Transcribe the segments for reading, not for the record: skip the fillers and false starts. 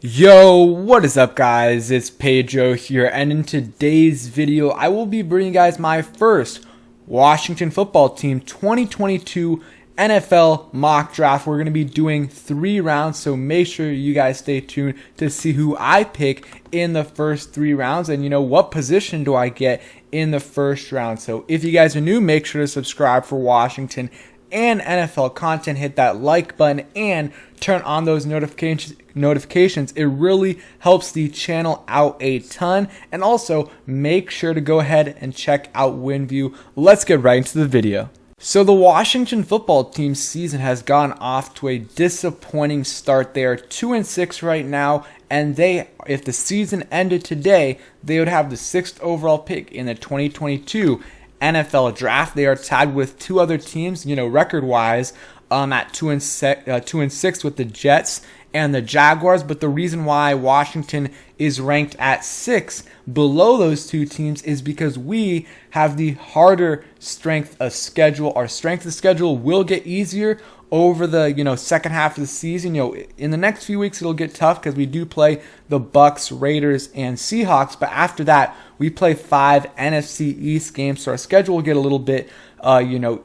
Yo, what is up guys? It's Pedro here, and in today's video I will be bringing you guys my first Washington football team 2022 NFL mock draft. We're going to be doing 3 rounds, so make sure you guys stay tuned to see who I pick in the first 3 rounds and what position do I get in the first round. So if you guys are new, make sure to subscribe for Washington and NFL content. Hit that like button and turn on those notifications. It really helps the channel out a ton. And also make sure to go ahead and check out WinView. Let's get right into the video. So the Washington football team season has gone off to a disappointing start. They are 2-6 right now, and if the season ended today, they would have the 6th overall pick in the 2022 NFL draft. They are tied with 2 other teams, record-wise, at 2-6 with the Jets and the Jaguars. But the reason why Washington is ranked at 6 below those 2 teams is because we have the harder strength of schedule. Our strength of schedule will get easier over the second half of the season. In the next few weeks it'll get tough because we do play the Bucks, Raiders, and Seahawks, but after that we play 5 NFC East games, so our schedule will get a little bit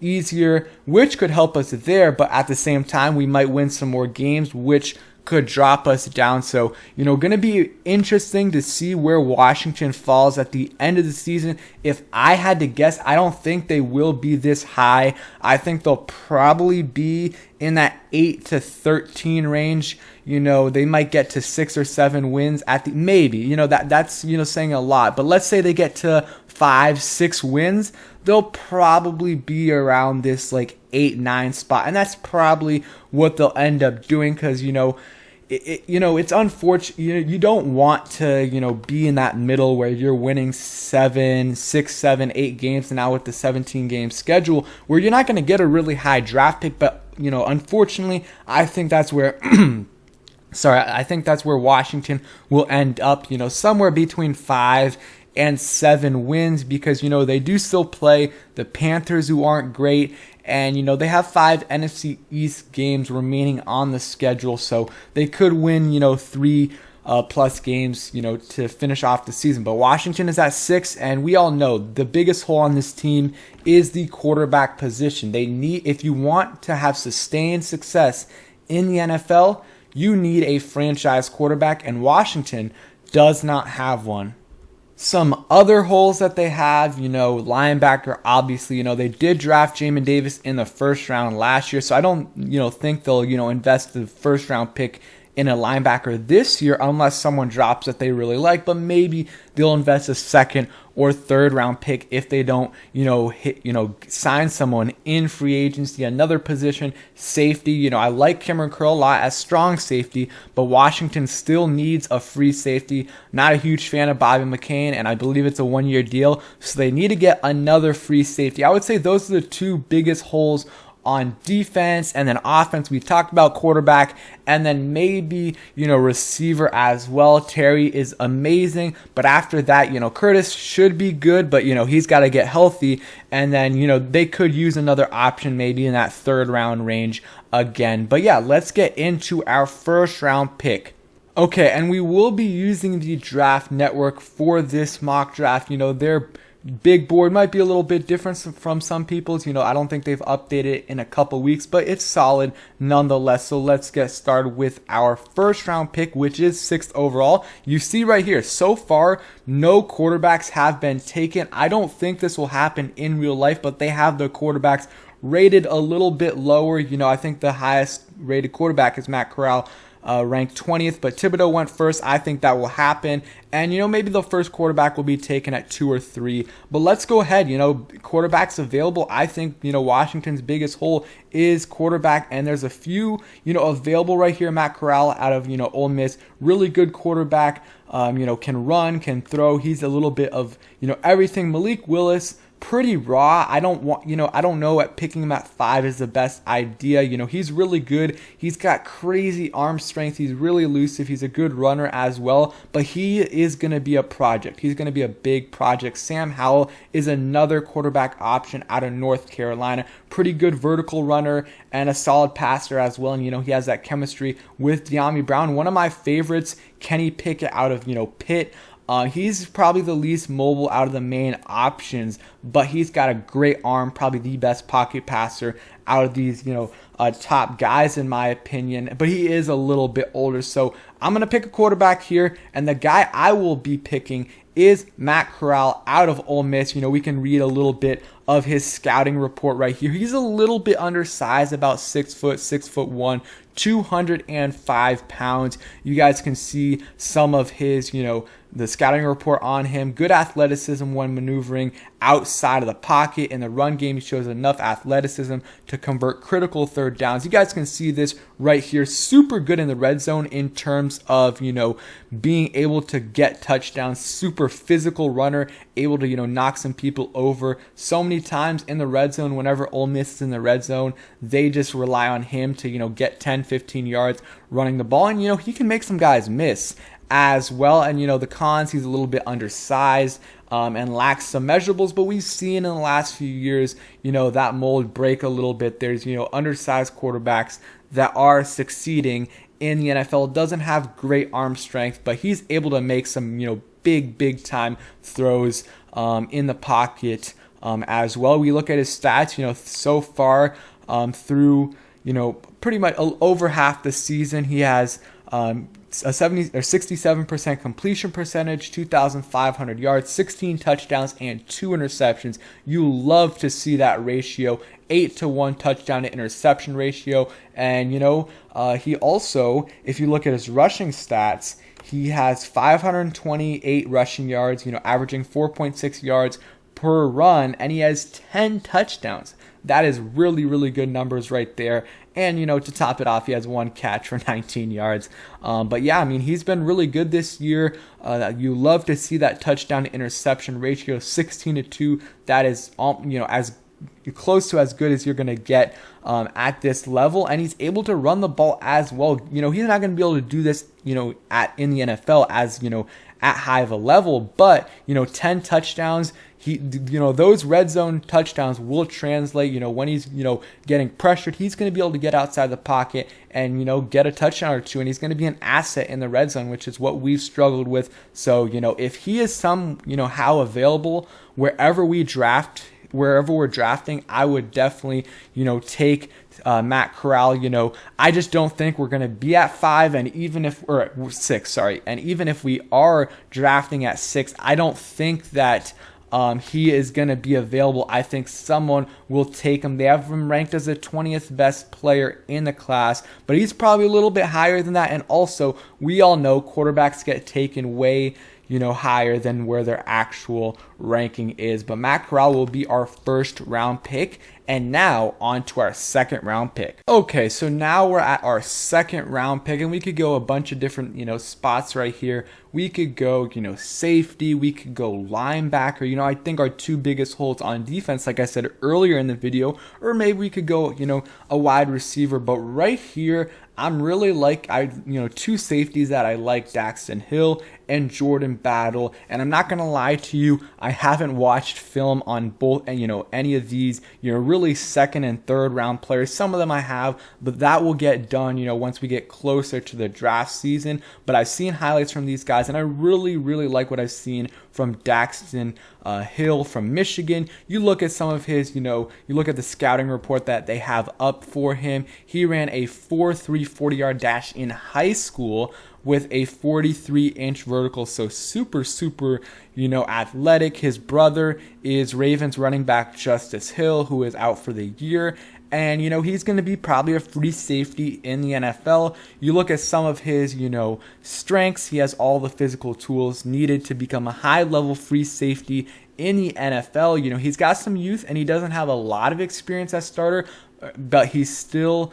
easier, which could help us there. But at the same time, we might win some more games, which could drop us down. So, going to be interesting to see where Washington falls at the end of the season. If I had to guess, I don't think they will be this high. I think they'll probably be in that 8 to 13 range. They might get to 6 or 7 wins at the maybe. That's saying a lot. But let's say they get to 5, 6 wins, they'll probably be around this 8, 9 spot, and that's probably what they'll end up doing because it's unfortunate. You don't want to be in that middle where you're winning 7, 6, 7, 8 games now with the 17 game schedule where you're not going to get a really high draft pick. But unfortunately, I think that's where I think that's where Washington will end up. Somewhere between 5 and 7 wins because they do still play the Panthers, who aren't great, and they have 5 NFC East games remaining on the schedule, so they could win 3 plus games to finish off the season. But Washington is at 6, and we all know the biggest hole on this team is the quarterback position. If you want to have sustained success in the NFL, you need a franchise quarterback, and Washington does not have one. Some other holes that they have, linebacker, obviously, they did draft Jamin Davis in the first round last year, so I don't, think they'll, invest the first round pick in a linebacker this year unless someone drops that they really like, but maybe they'll invest a 2nd or 3rd round pick if they don't, sign someone in free agency. Another position, safety. I like Cameron Curl a lot as strong safety, but Washington still needs a free safety. Not a huge fan of Bobby McCain, and I believe it's a 1-year deal, so they need to get another free safety. I would say those are the 2 biggest holes on defense. And then offense, we talked about quarterback, and then maybe receiver as well. Terry is amazing, but after that Curtis should be good, but he's got to get healthy, and then they could use another option maybe in that 3rd round range again. But yeah, let's get into our first round pick. Okay, and we will be using the Draft Network for this mock draft. Their big board might be a little bit different from some people's. I don't think they've updated it in a couple weeks, but it's solid nonetheless. So let's get started with our first round pick, which is 6th overall. You see right here, so far, no quarterbacks have been taken. I don't think this will happen in real life, but they have the quarterbacks rated a little bit lower. I think the highest rated quarterback is Matt Corral, ranked 20th, but Thibodeau went first. I think that will happen, and maybe the first quarterback will be taken at 2 or 3. But let's go ahead. Quarterbacks available. I think Washington's biggest hole is quarterback, and there's a few available right here. Matt Corral out of Ole Miss, really good quarterback. Can run, can throw. He's a little bit of everything. Malik Willis, pretty raw. I don't know at picking him at 5 is the best idea. He's really good. He's got crazy arm strength. He's really elusive. He's a good runner as well, but he is going to be a project. He's going to be a big project. Sam Howell is another quarterback option out of North Carolina. Pretty good vertical runner and a solid passer as well. And, he has that chemistry with De'Ami Brown. One of my favorites, Kenny Pickett out of, Pitt. He's probably the least mobile out of the main options, but he's got a great arm, probably the best pocket passer out of these, top guys in my opinion, but he is a little bit older. So I'm going to pick a quarterback here, and the guy I will be picking is Matt Corral out of Ole Miss. We can read a little bit of his scouting report right here. He's a little bit undersized, about 6 foot, 6'1", 205 pounds. You guys can see some of his, the scouting report on him. Good athleticism when maneuvering outside of the pocket. In the run game, he shows enough athleticism to convert critical third downs. You guys can see this right here. Super good in the red zone in terms of, being able to get touchdowns. Super physical runner, able to, knock some people over. So many times in the red zone, whenever Ole Miss is in the red zone, they just rely on him to, get 10, 15 yards running the ball. And, he can make some guys miss as well. And the cons, he's a little bit undersized and lacks some measurables, but we've seen in the last few years that mold break a little bit. There's undersized quarterbacks that are succeeding in the NFL. Doesn't have great arm strength, but he's able to make some big time throws in the pocket as well. We look at his stats, so far through pretty much over half the season, he has a 67% completion percentage, 2,500 yards, 16 touchdowns, and 2 interceptions. You love to see that ratio, 8-to-1 touchdown to interception ratio. And he also, if you look at his rushing stats, he has 528 rushing yards, averaging 4.6 yards per run, and he has 10 touchdowns. That is really good numbers right there. And, to top it off, he has 1 catch for 19 yards. But yeah, he's been really good this year. You love to see that touchdown to interception ratio, 16-2. That is, as close to as good as you're going to get at this level. And he's able to run the ball as well. He's not going to be able to do this, in the NFL as, at high of a level. But, 10 touchdowns, those red zone touchdowns will translate, when he's, getting pressured, he's going to be able to get outside the pocket and, get a touchdown or two, and he's going to be an asset in the red zone, which is what we've struggled with. So, if he is how available wherever we're drafting, I would definitely, take Matt Corral. I just don't think we're going to be at 5, and even if or 6, and even if we are drafting at 6, I don't think that he is going to be available. I think someone will take him. They have him ranked as the 20th best player in the class, but he's probably a little bit higher than that. And also, we all know quarterbacks get taken way higher than where their actual ranking is. But Matt Corral will be our first round pick. And now on to our second round pick. Okay, so now we're at our second round pick, and we could go a bunch of different, spots right here. We could go, safety. We could go linebacker. I think our 2 biggest holes on defense, like I said earlier in the video, or maybe we could go, a wide receiver. But right here, I'm really 2 safeties that I like, Daxton Hill and Jordan Battle. And I'm not going to lie to you, I haven't watched film on both, any of these, really second and third round players. Some of them I have, but that will get done, once we get closer to the draft season. But I've seen highlights from these guys, and I really like what I've seen from Daxton Hill from Michigan. You look at some of his, you look at the scouting report that they have up for him. He ran a 4.3 40-yard dash in high school with a 43-inch vertical, so super, athletic. His brother is Ravens running back Justice Hill, who is out for the year. And, he's going to be probably a free safety in the NFL. You look at some of his, strengths. He has all the physical tools needed to become a high-level free safety in the NFL. He's got some youth, and he doesn't have a lot of experience as starter, but he's still,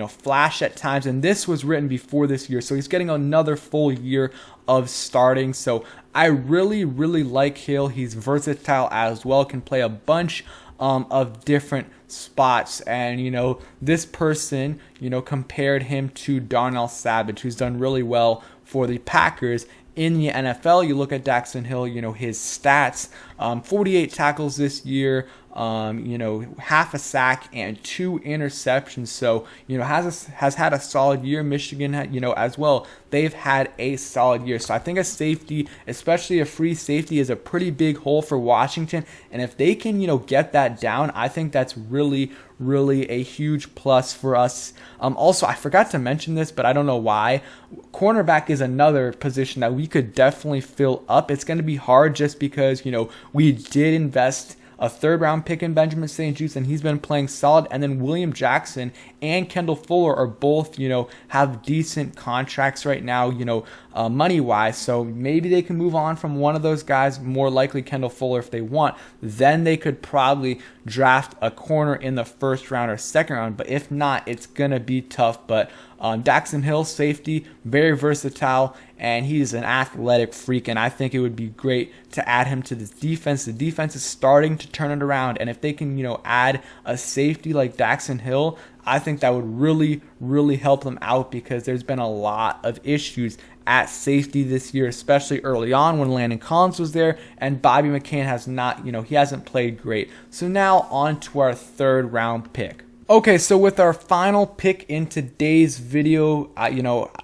flash at times. And this was written before this year, so he's getting another full year of starting. So I really, really like Hill. He's versatile as well, can play a bunch of different spots. And, this person, compared him to Darnell Savage, who's done really well for the Packers in the NFL. You look at Daxton Hill, his stats, 48 tackles this year, half a sack and 2 interceptions. So, has had a solid year. Michigan, as well, they've had a solid year. So I think a safety, especially a free safety, is a pretty big hole for Washington. And if they can, get that down, I think that's really, really a huge plus for us. Also, I forgot to mention this, but I don't know why. Cornerback is another position that we could definitely fill up. It's going to be hard just because, we did invest a 3rd-round pick in Benjamin St-Juste, and he's been playing solid. And then William Jackson and Kendall Fuller are both, have decent contracts right now, money-wise. So maybe they can move on from one of those guys, more likely Kendall Fuller if they want. Then they could probably draft a corner in the 1st round or 2nd round. But if not, it's going to be tough. But Daxton Hill, safety, very versatile, and he's an athletic freak, and I think it would be great to add him to this defense. The defense is starting to turn it around, and if they can, add a safety like Daxton Hill, I think that would really, really help them out, because there's been a lot of issues at safety this year, especially early on when Landon Collins was there, and Bobby McCain has not, he hasn't played great. So now on to our 3rd round pick. Okay, so with our final pick in today's video,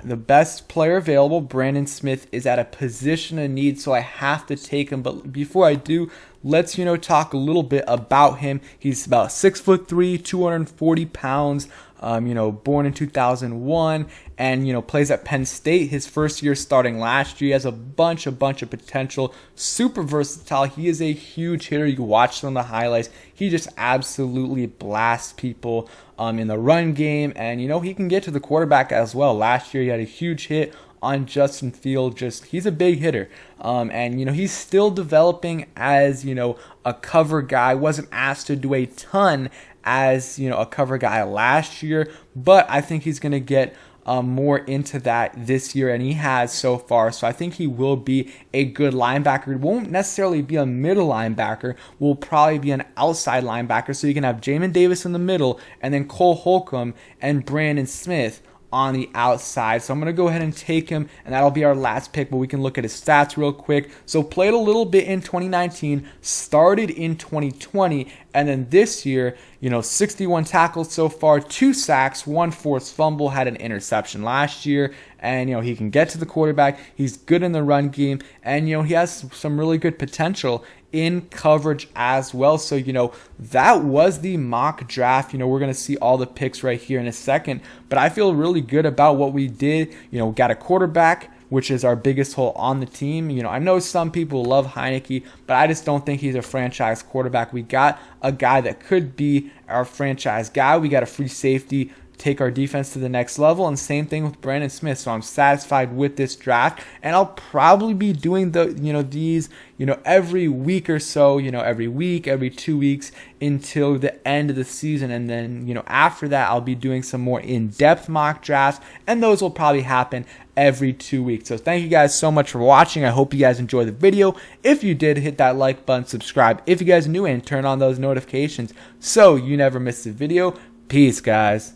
the best player available, Brandon Smith, is at a position of need, so I have to take him. But before I do, let's, talk a little bit about him. He's about 6'3", 240 pounds, born in 2001, and, plays at Penn State. His first year starting last year. He has a bunch of potential. Super versatile. He is a huge hitter. You can watch some of the highlights. He just absolutely blasts people in the run game, and, he can get to the quarterback as well. Last year, he had a huge hit on Justin Fields. He's a big hitter. And, he's still developing as, a cover guy. Wasn't asked to do a ton as, a cover guy last year, but I think he's going to get more into that this year, and he has so far. So I think he will be a good linebacker. He won't necessarily be a middle linebacker. Will probably be an outside linebacker. So you can have Jamin Davis in the middle, and then Cole Holcomb and Brandon Smith on the outside. So I'm going to go ahead and take him, and that'll be our last pick, but we can look at his stats real quick. So played a little bit in 2019, started in 2020, and then this year, 61 tackles so far, 2 sacks, 1 forced fumble, had an interception last year, and, he can get to the quarterback. He's good in the run game, and, he has some really good potential in coverage as well. So, that was the mock draft. We're going to see all the picks right here in a second, but I feel really good about what we did. Got a quarterback, which is our biggest hole on the team. I know some people love Heineke, but I just don't think he's a franchise quarterback. We got a guy that could be our franchise guy. We got a free safety, take our defense to the next level, and same thing with Brandon Smith. So I'm satisfied with this draft, and I'll probably be doing these every week or so, every week, every 2 weeks until the end of the season. And then, after that, I'll be doing some more in-depth mock drafts, and those will probably happen every 2 weeks. So thank you guys so much for watching. I hope you guys enjoyed the video. If you did, hit that like button, subscribe if you guys are new, and turn on those notifications so you never miss a video. Peace, guys.